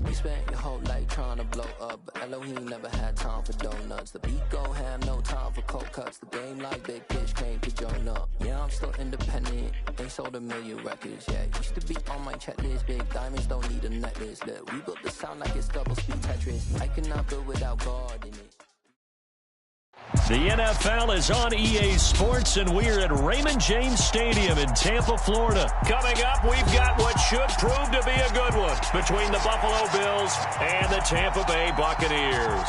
You spent your whole life trying to blow up, but Elohim never had time for donuts. The beat go ham, no time for cold cuts. The game like Big Fish came to join up. Yeah, I'm still independent, ain't sold a million records yet. Used to be on my checklist, big diamonds don't need a necklace. Look, we built the sound like it's double speed Tetris. I cannot build without God in it. The NFL is on EA Sports, and we're at Raymond James Stadium in Tampa, Florida. Coming up, we've got what should prove to be a good one between the Buffalo Bills and the Tampa Bay Buccaneers.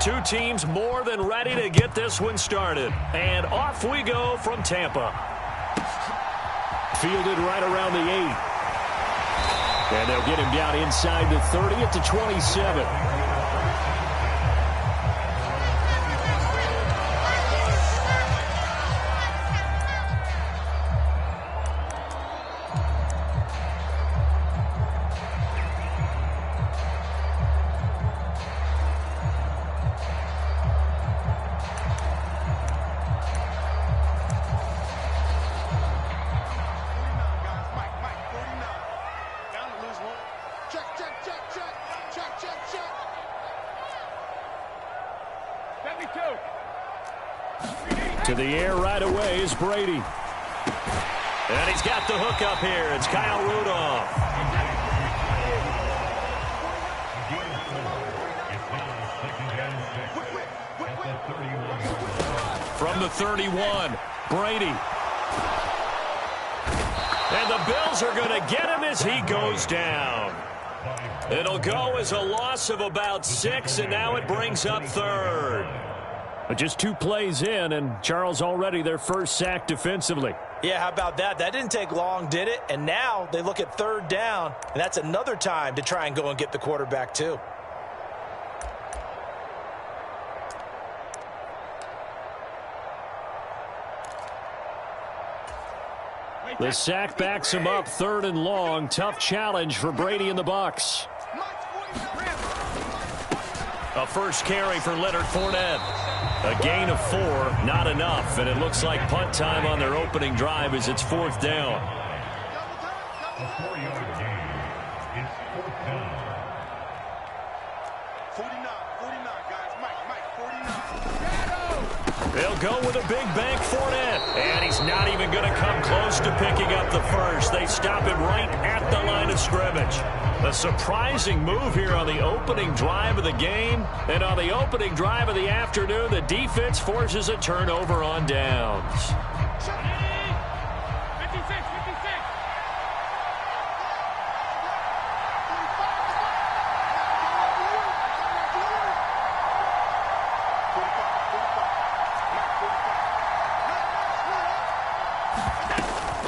Two teams more than ready to get this one started. And off we go from Tampa. Fielded right around the 8. And they'll get him down inside the 30 at the 27. To the air right away is Brady. And he's got the hook up here. It's Kyle Rudolph. From the 31, Brady. And the Bills are going to get him as he goes down. It'll go as a loss of about 6, and now it brings up third. But just 2 plays in, and Charles already their first sack defensively. Yeah, how about that? That didn't take long, did it? And now they look at third down, and that's another time to try and go and get the quarterback too. The sack backs him up, 3rd and long. Tough challenge for Brady and the Bucs. A first carry for Leonard Fournette. A gain of 4, not enough, and it looks like punt time on their opening drive as it's 4th down. A 4-yard gain. It's 4th down. 49, guys. Mike, 49. They'll go with a big bank Fournette, and he's not even going to come close to picking up the first. They stop him right at the line of scrimmage. A surprising move here on the opening drive of the game. And on the opening drive of the afternoon, the defense forces a turnover on downs.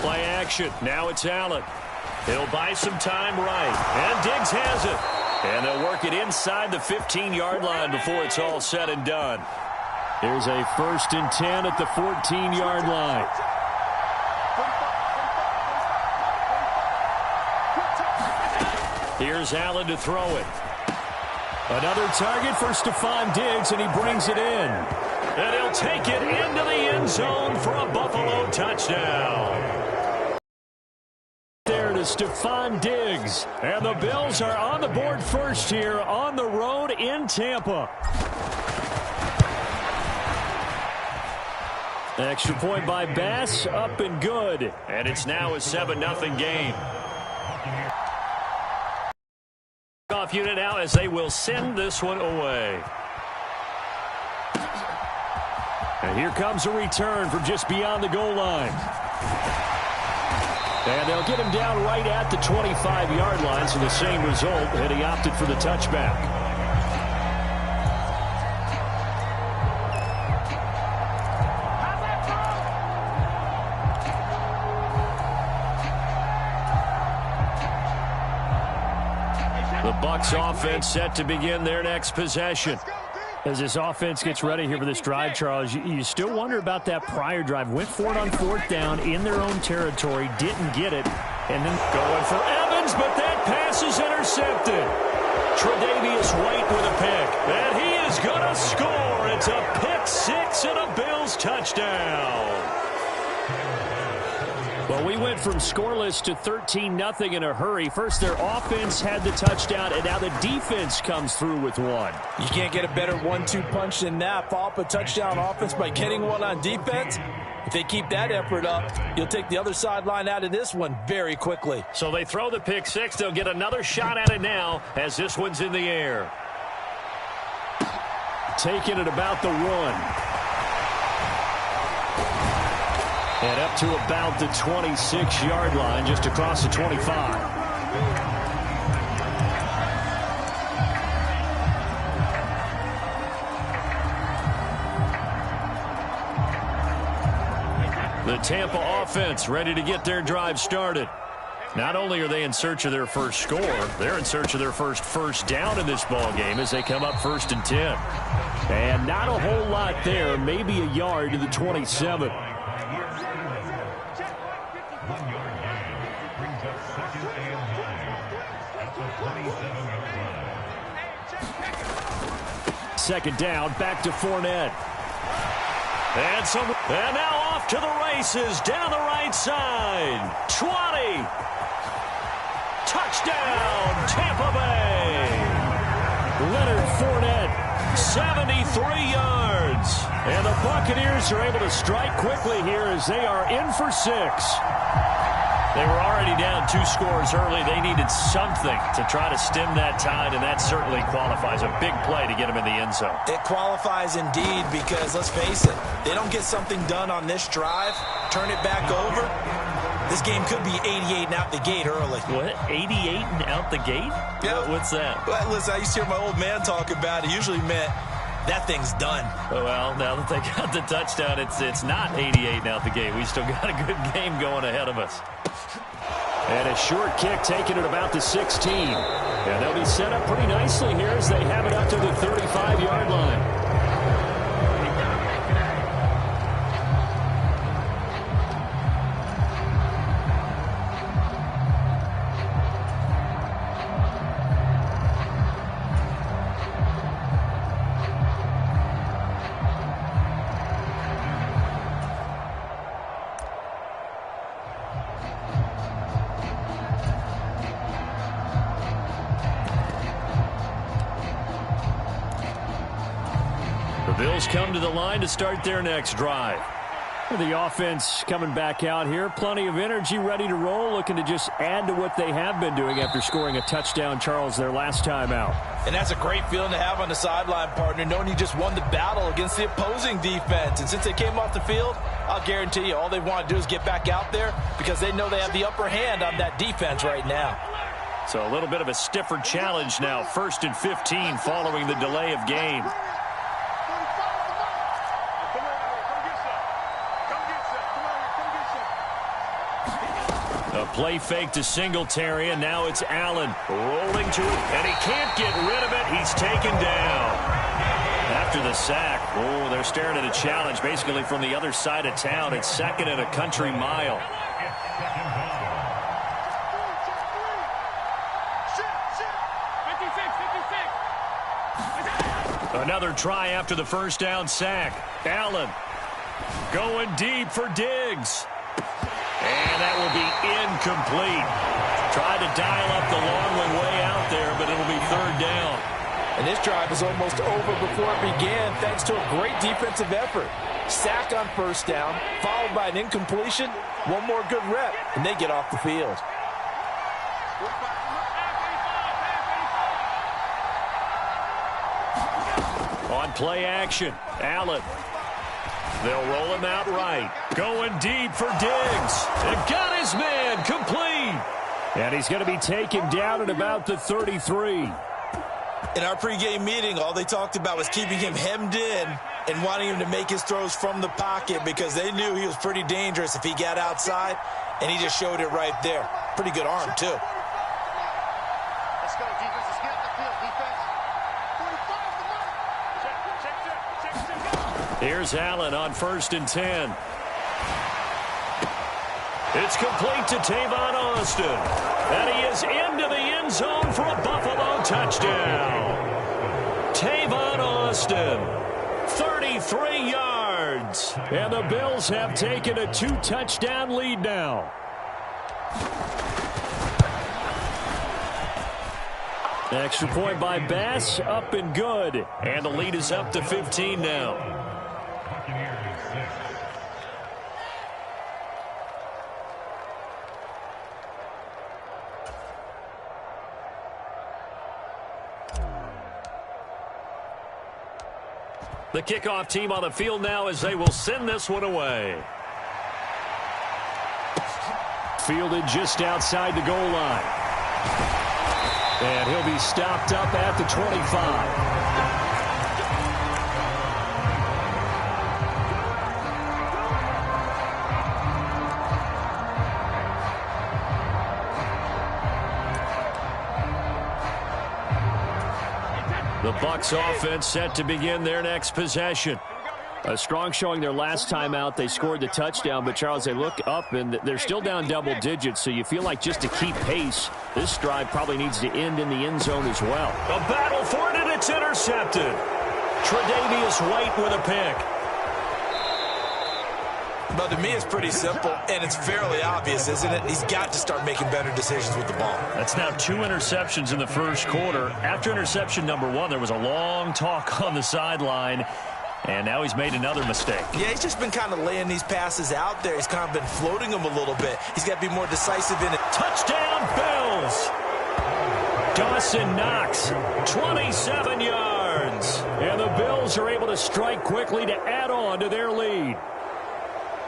Play action. Now it's Allen. He'll buy some time right. And Diggs has it. And they'll work it inside the 15-yard line before it's all said and done. Here's a 1st and 10 at the 14-yard line. Here's Allen to throw it. Another target for Stephon Diggs, and he brings it in. And he'll take it into the end zone for a Buffalo touchdown. Stephon Diggs, and the Bills are on the board first here on the road in Tampa. Extra point by Bass, up and good, and it's now a 7-0 game. Off unit now as they will send this one away. And here comes a return from just beyond the goal line. And they'll get him down right at the 25-yard line, so the same result, and he opted for the touchback. The Bucs offense set to begin their next possession. As this offense gets ready here for this drive, Charles, you still wonder about that prior drive. Went for it on 4th down in their own territory, didn't get it, and then going for Evans, but that pass is intercepted. Tre'Davious White with a pick, and he is going to score. It's a pick six and a Bills touchdown. Well, we went from scoreless to 13-0 in a hurry. First, their offense had the touchdown, and now the defense comes through with one. You can't get a better 1-2 punch than that. Follow up a touchdown offense by getting one on defense. If they keep that effort up, you'll take the other sideline out of this one very quickly. So they throw the pick six. They'll get another shot at it now as this one's in the air. Taking it about the 1. And up to about the 26-yard line, just across the 25. The Tampa offense ready to get their drive started. Not only are they in search of their first score, they're in search of their first down in this ball game as they come up 1st and 10. And not a whole lot there, maybe a yard to the 27. Second down, back to Fournette. And now off to the races down the right side. 20. Touchdown, Tampa Bay. Leonard Fournette, 73 yards. And the Buccaneers are able to strike quickly here as they are in for 6. They were already down 2 scores early. They needed something to try to stem that tide, and that certainly qualifies. A big play to get them in the end zone. It qualifies indeed because, let's face it, they don't get something done on this drive, turn it back over, this game could be 88 and out the gate early. What? 88 and out the gate? Yeah. What's that? Well, listen, I used to hear my old man talk about it. It usually meant that thing's done. Well, now that they got the touchdown, it's not 88 and out the gate. We still got a good game going ahead of us. And a short kick taken at about the 16. And they'll be set up pretty nicely here as they have it up to the 35-yard line. Bills come to the line to start their next drive. The offense coming back out here. Plenty of energy, ready to roll, looking to just add to what they have been doing after scoring a touchdown, Charles, their last time out. And that's a great feeling to have on the sideline, partner, knowing you just won the battle against the opposing defense. And since they came off the field, I'll guarantee you all they want to do is get back out there because they know they have the upper hand on that defense right now. So a little bit of a stiffer challenge now. 1st and 15 following the delay of game. A play fake to Singletary, and now it's Allen rolling to it, and he can't get rid of it. He's taken down. After the sack, they're staring at a challenge basically from the other side of town. It's 2nd and a country mile. Another try after the first down sack. Allen going deep for Diggs. And that will be incomplete. Tried to dial up the long one way out there, but it'll be 3rd down. And this drive is almost over before it began thanks to a great defensive effort. Sack on 1st down, followed by an incompletion. One more good rep, and they get off the field. On play action, Allen. They'll roll him out right. Going deep for Diggs. And got his man complete. And he's going to be taken down at about the 33. In our pregame meeting, all they talked about was keeping him hemmed in and wanting him to make his throws from the pocket because they knew he was pretty dangerous if he got outside, and he just showed it right there. Pretty good arm, too. Let's go, defense. Let's get up the field, defense. 45 the mark. Check. Here's Allen on 1st and 10. It's complete to Tavon Austin. And he is into the end zone for a Buffalo touchdown. Tavon Austin, 33 yards. And the Bills have taken a 2-touchdown lead now. Extra point by Bass, up and good. And the lead is up to 15 now. The kickoff team on the field now as they will send this one away. Fielded just outside the goal line. And he'll be stopped up at the 25. The Bucs offense set to begin their next possession. A strong showing their last time out. They scored the touchdown, but, Charles, they look up, and they're still down double digits, so you feel like just to keep pace, this drive probably needs to end in the end zone as well. A battle for it, and it's intercepted. Tre'Davious White with a pick. But to me, it's pretty simple, and it's fairly obvious, isn't it? He's got to start making better decisions with the ball. That's now 2 interceptions in the first quarter. After interception number 1, there was a long talk on the sideline, and now he's made another mistake. Yeah, he's just been kind of laying these passes out there. He's kind of been floating them a little bit. He's got to be more decisive in it. Touchdown, Bills! Dawson Knox, 27 yards. And the Bills are able to strike quickly to add on to their lead.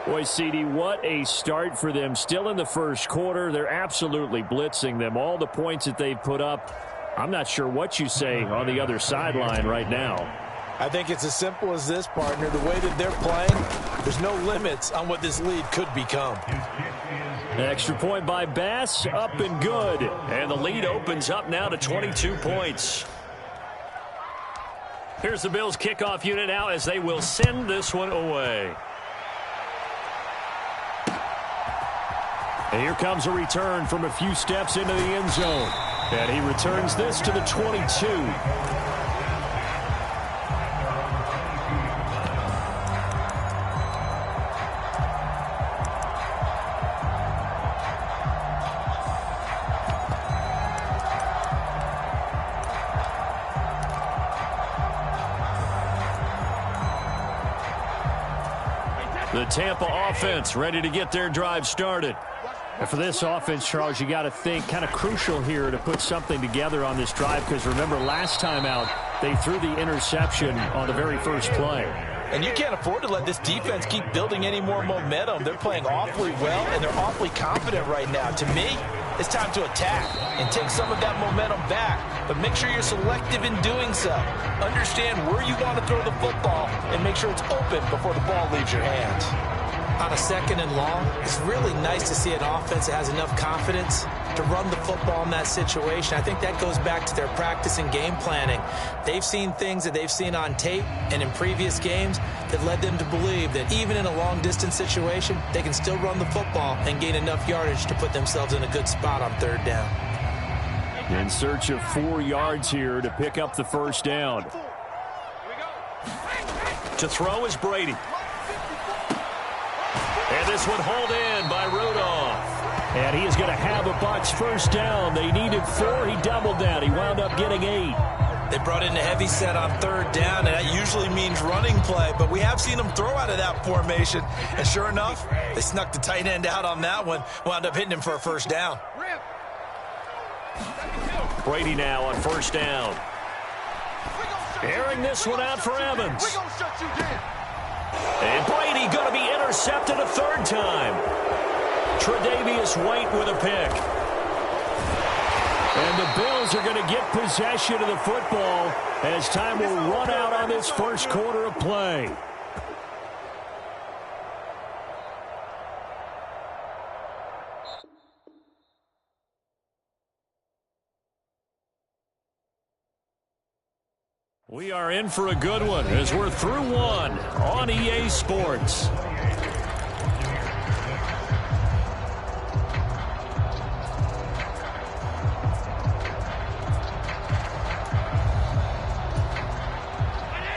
Boy, CD, what a start for them. Still in the first quarter. They're absolutely blitzing them. All the points that they've put up, I'm not sure what you say on the other sideline right now. I think it's as simple as this, partner. The way that they're playing, there's no limits on what this lead could become. Extra point by Bass, up and good. And the lead opens up now to 22 points. Here's the Bills kickoff unit now as they will send this one away. And here comes a return from a few steps into the end zone. And he returns this to the 22. The Tampa offense ready to get their drive started. And for this offense, Charles, you got to think kind of crucial here to put something together on this drive, because remember last time out they threw the interception on the very first play. And you can't afford to let this defense keep building any more momentum. They're playing awfully well, and they're awfully confident right now. To me, it's time to attack and take some of that momentum back, but make sure you're selective in doing so. Understand where you want to throw the football and make sure it's open before the ball leaves your hands. On a 2nd and long, it's really nice to see an offense that has enough confidence to run the football in that situation. I think that goes back to their practice and game planning. They've seen things that they've seen on tape and in previous games that led them to believe that even in a long-distance situation, they can still run the football and gain enough yardage to put themselves in a good spot on 3rd down. In search of 4 yards here to pick up the first down. To throw is Brady. And this one hauled in by Rudolph. And he is going to have a Bucs first down. They needed 4. He doubled that. He wound up getting 8. They brought in a heavy set on 3rd down, and that usually means running play. But we have seen them throw out of that formation. And sure enough, they snuck the tight end out on that one. Wound up hitting him for a first down. Brady now on first down. Airing this one out for Evans. We're going to shut you down. And Brady going to be intercepted a 3rd time. Tre'Davious White with a pick. And the Bills are going to get possession of the football as time will run out on this first quarter of play. We are in for a good one as we're through one on EA Sports.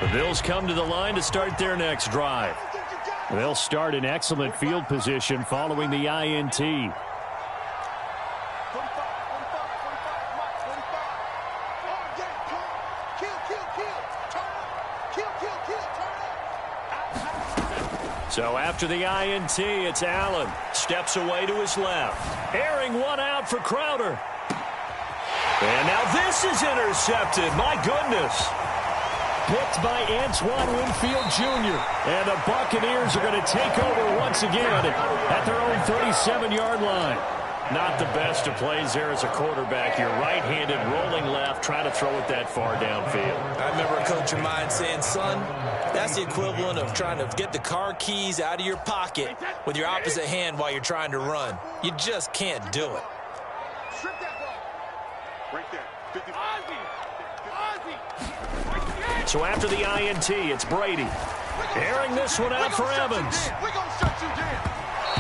The Bills come to the line to start their next drive. They'll start in excellent field position following the INT. So after the INT, it's Allen. Steps away to his left. Airing one out for Crowder. And now this is intercepted. My goodness. Picked by Antoine Winfield Jr. And the Buccaneers are going to take over once again at their own 37-yard line. Not the best of plays there as a quarterback. You're right-handed, rolling left, trying to throw it that far downfield. I remember a coach of mine saying, son, that's the equivalent of trying to get the car keys out of your pocket with your opposite hand while you're trying to run. You just can't do it. Strip that ball. Right there. 50. So after the INT, it's Brady. Airing this one out for Evans. We're going to shut you down.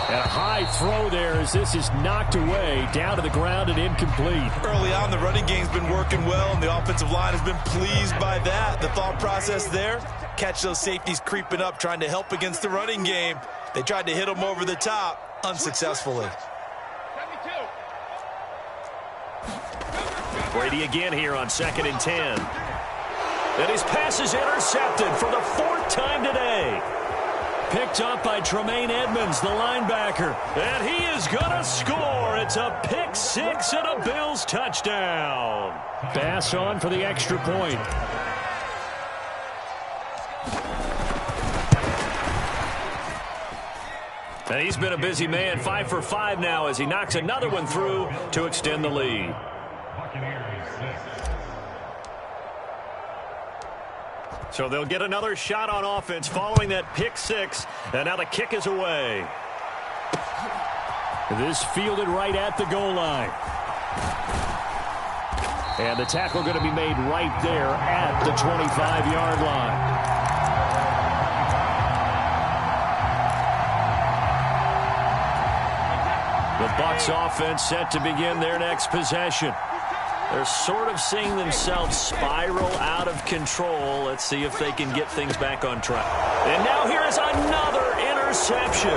And a high throw there as this is knocked away, down to the ground and incomplete. Early on, the running game's been working well, and the offensive line has been pleased by that. The thought process there, catch those safeties creeping up, trying to help against the running game. They tried to hit them over the top, unsuccessfully. Brady again here on 2nd and 10. And his pass is intercepted for the 4th time today. Picked up by Tremaine Edmonds, the linebacker. And he is going to score. It's a pick six and a Bills touchdown. Bass on for the extra point. And he's been a busy man, 5 for 5 now as he knocks another one through to extend the lead. So they'll get another shot on offense following that pick six. And now the kick is away. This fielded right at the goal line. And the tackle going to be made right there at the 25-yard line. The Bucs offense set to begin their next possession. They're sort of seeing themselves spiral out of control. Let's see if they can get things back on track. And now here is another interception.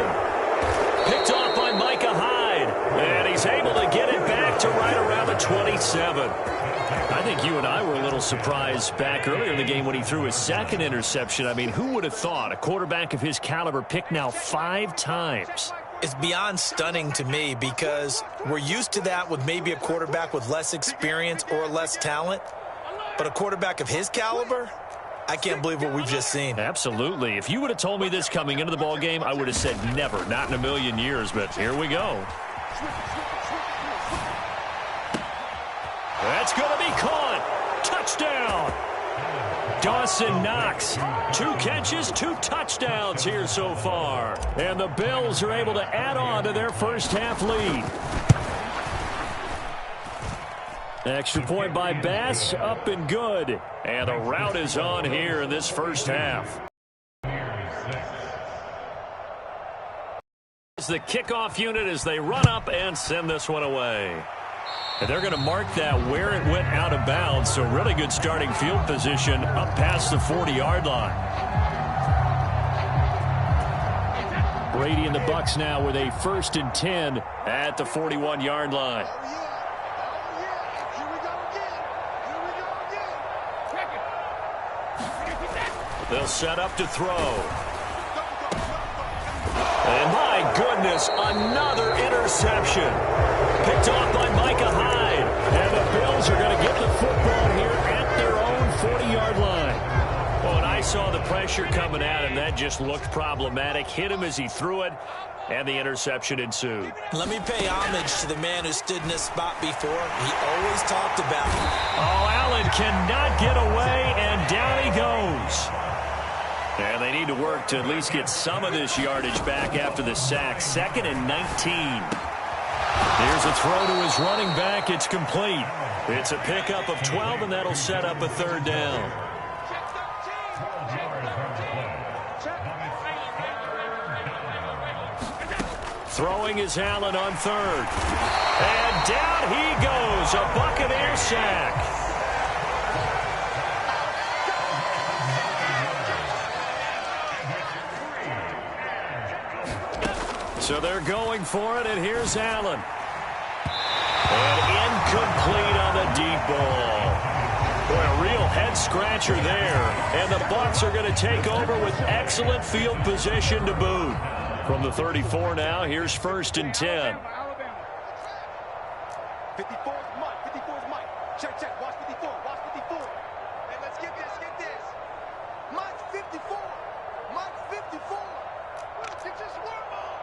Picked off by Micah Hyde. And he's able to get it back to right around the 27. I think you and I were a little surprised back earlier in the game when he threw his 2nd interception. I mean, who would have thought a quarterback of his caliber picked now 5 times? It's beyond stunning to me because we're used to that with maybe a quarterback with less experience or less talent. But a quarterback of his caliber, I can't believe what we've just seen. Absolutely. If you would have told me this coming into the ball game, I would have said never, not in a million years. But here we go. That's going to be caught. Touchdown. Dawson Knox. 2 catches, 2 touchdowns here so far. And the Bills are able to add on to their first half lead. Extra point by Bass, up and good. And the route is on here in this first half. The kickoff unit as they run up and send this one away. And they're going to mark that where it went out of bounds, so really good starting field position up past the 40-yard line. Brady and the Bucs now with a 1st and 10 at the 41-yard line. They'll set up to throw. And my goodness, another interception. Picked off by Micah Hyde. And the Bills are going to get the football here at their own 40-yard line. Well, and I saw the pressure coming at him. That just looked problematic. Hit him as he threw it, and the interception ensued. Let me pay homage to the man who stood in this spot before. He always talked about it. Oh, Allen cannot get away, and down he goes. And they need to work to at least get some of this yardage back after the sack. 2nd and 19. Here's a throw to his running back. It's complete. It's a pickup of 12, and that'll set up a 3rd down. Throwing is Allen on third. And down he goes. A Buccaneer sack. So they're going for it, and here's Allen. And incomplete on the deep ball. Boy, a real head-scratcher there. And the Bucs are going to take over with excellent field position to boot. From the 34 now, here's 1st and 10. 54 is Mike. 54 is Mike. Check, check. Watch 54. Watch 54. Hey, let's get this. Get this. Mike's 54. Mike's 54. Get your swarm on.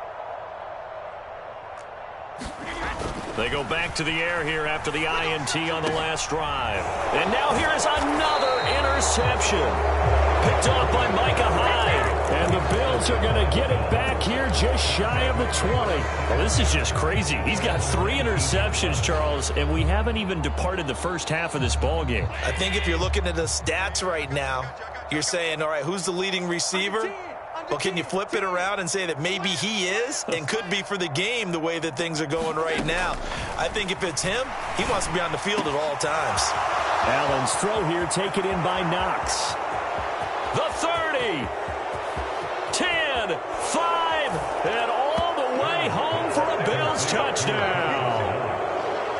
They go back to the air here after the INT on the last drive. And now here is another interception. Picked off by Micah Hyde. And the Bills are going to get it back here just shy of the 20. Well, this is just crazy. He's got 3 interceptions, Charles, and we haven't even departed the first half of this ball game. I think if you're looking at the stats right now, you're saying, all right, who's the leading receiver? Well, can you flip it around and say that maybe he is and could be for the game the way that things are going right now? I think if it's him, he wants to be on the field at all times. Allen's throw here taken in by Knox. The 30, 10, 5, and all the way home for a Bills touchdown.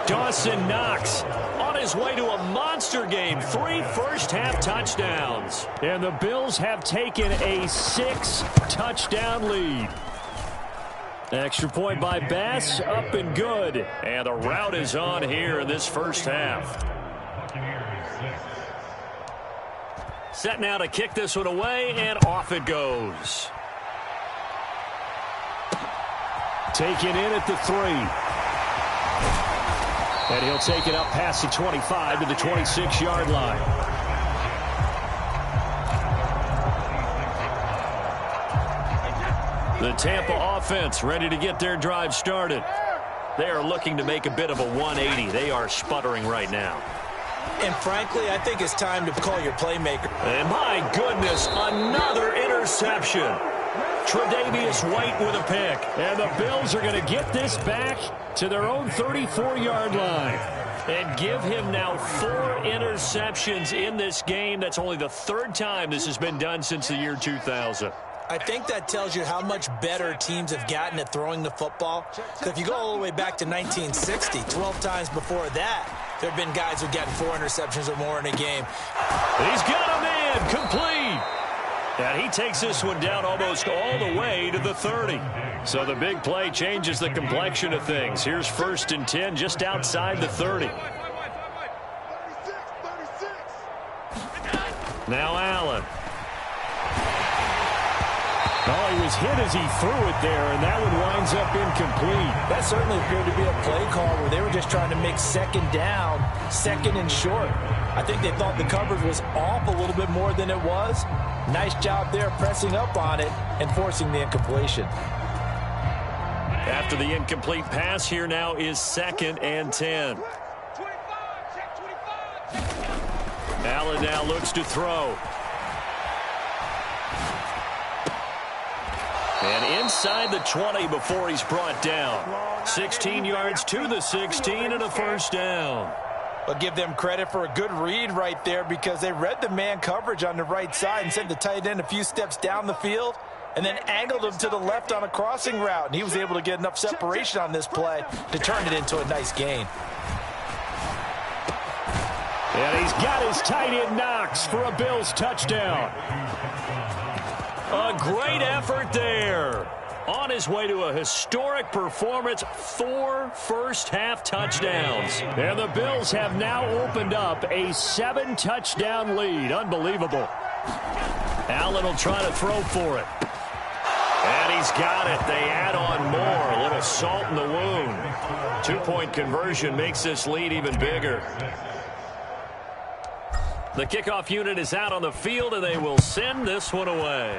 Dawson Knox on his way to a monster game. 3 first-half touchdowns. And the Bills have taken a 6-touchdown lead. Extra point by Bass, up and good. And the route is on here in this first half. Set now to kick this one away, and off it goes. Taken in at the 3. And he'll take it up past the 25 to the 26-yard line. The Tampa offense ready to get their drive started. They are looking to make a bit of a 180. They are sputtering right now. And frankly, I think it's time to call your playmaker. And my goodness, another interception. Tre'Davious White with a pick. And the Bills are going to get this back to their own 34-yard line. And give him now 4 interceptions in this game. That's only the 3rd time this has been done since the year 2000. I think that tells you how much better teams have gotten at throwing the football. Because if you go all the way back to 1960, 12 times before that, there have been guys who've gotten 4 interceptions or more in a game. He's got a man complete. And he takes this one down almost all the way to the 30. So the big play changes the complexion of things. Here's 1st and 10 just outside the 30. Now Allen. Oh, he was hit as he threw it there, and that one winds up incomplete. That certainly appeared to be a play call where they were just trying to make 2nd down, 2nd and short. I think they thought the coverage was off a little bit more than it was. Nice job there pressing up on it and forcing the incompletion. After the incomplete pass, here now is 2nd and 10. Allen now looks to throw. And inside the 20 before he's brought down. 16 yards to the 16 and a 1st down. But give them credit for a good read right there because they read the man coverage on the right side and sent the tight end a few steps down the field and then angled him to the left on a crossing route. And he was able to get enough separation on this play to turn it into a nice gain. And he's got his tight end Knox for a Bills touchdown. A great effort there. On his way to a historic performance, 4 first-half touchdowns. And the Bills have now opened up a 7-touchdown lead. Unbelievable. Allen will try to throw for it. And he's got it. They add on more. A little salt in the wound. 2-point conversion makes this lead even bigger. The kickoff unit is out on the field, and they will send this one away.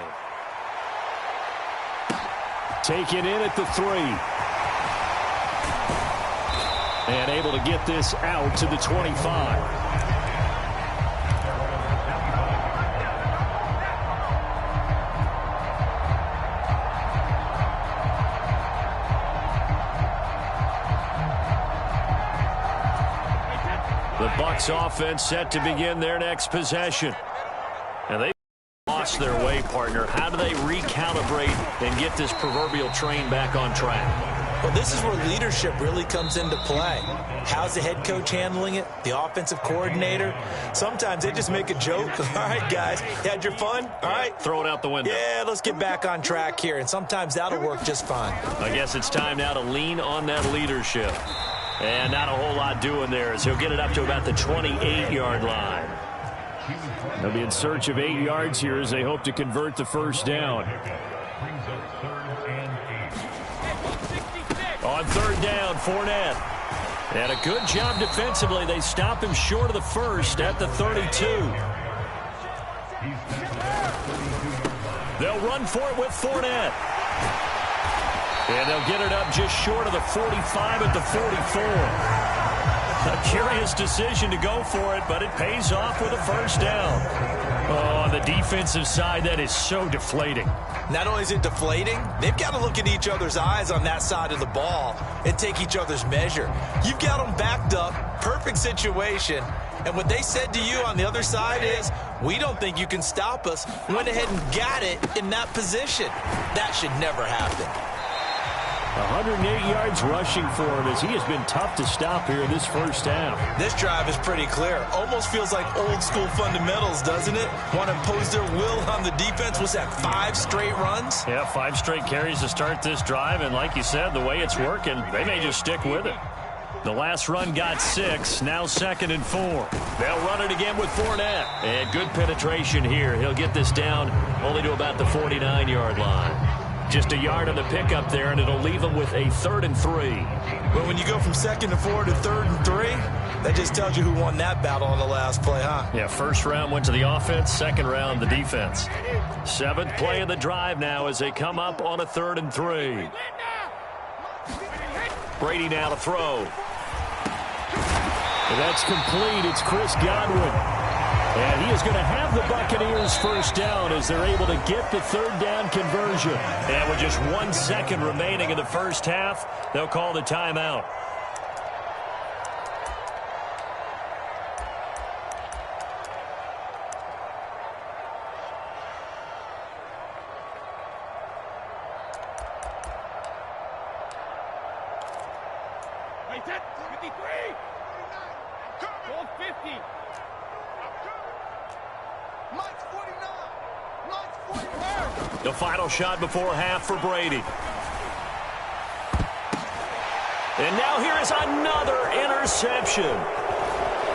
Taken in at the 3. And able to get this out to the 25. The Bucs offense set to begin their next possession. And they lost their way, partner. How do they recalibrate and get this proverbial train back on track? Well, this is where leadership really comes into play. How's the head coach handling it? The offensive coordinator? Sometimes they just make a joke. All right, guys, you had your fun? All right. Throw it out the window. Yeah, let's get back on track here. And sometimes that'll work just fine. I guess it's time now to lean on that leadership. And not a whole lot doing there as he'll get it up to about the 28-yard line. They'll be in search of 8 yards here as they hope to convert the first down. On third down, Fournette. And a good job defensively. They stop him short of the first at the 32. They'll run for it with Fournette. And they'll get it up just short of the 45 at the 44. A curious decision to go for it, but it pays off with a first down. Oh, on the defensive side, that is so deflating. Not only is it deflating, they've got to look at each other's eyes on that side of the ball and take each other's measure. You've got them backed up, perfect situation, and what they said to you on the other side is, we don't think you can stop us. Went ahead and got it in that position. That should never happen. 108 yards rushing for him as he has been tough to stop here in this first half. This drive is pretty clear. Almost feels like old school fundamentals, doesn't it? Want to impose their will on the defense. Was that 5 straight runs? Yeah, 5 straight carries to start this drive, and like you said, the way it's working, they may just stick with it. The last run got 6, now 2nd and 4. They'll run it again with Fournette. And good penetration here. He'll get this down only to about the 49-yard line. Just a yard on the pickup there, and it'll leave them with a 3rd and 3. But when you go from 2nd and 4 to 3rd and 3, that just tells you who won that battle on the last play, huh? Yeah, first round went to the offense, second round the defense. 7th play of the drive now as they come up on a 3rd and 3. Brady now to throw. And that's complete. It's Chris Godwin. And he is going to have the Buccaneers first down as they're able to get the 3rd down conversion. And with just 1 second remaining in the first half, they'll call the timeout. Wait, 53! 50! Mike's 49! Mike's 49! The final shot before half for Brady. And now here is another interception.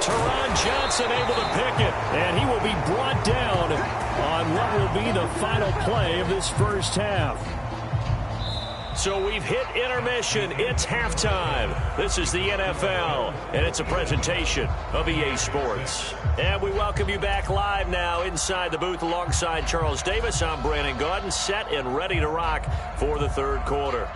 Teron Johnson able to pick it, and he will be brought down on what will be the final play of this first half. So we've hit intermission. It's halftime. This is the NFL, and it's a presentation of EA Sports. And we welcome you back live now inside the booth alongside Charles Davis. I'm Brandon Gaudin, set and ready to rock for the third quarter.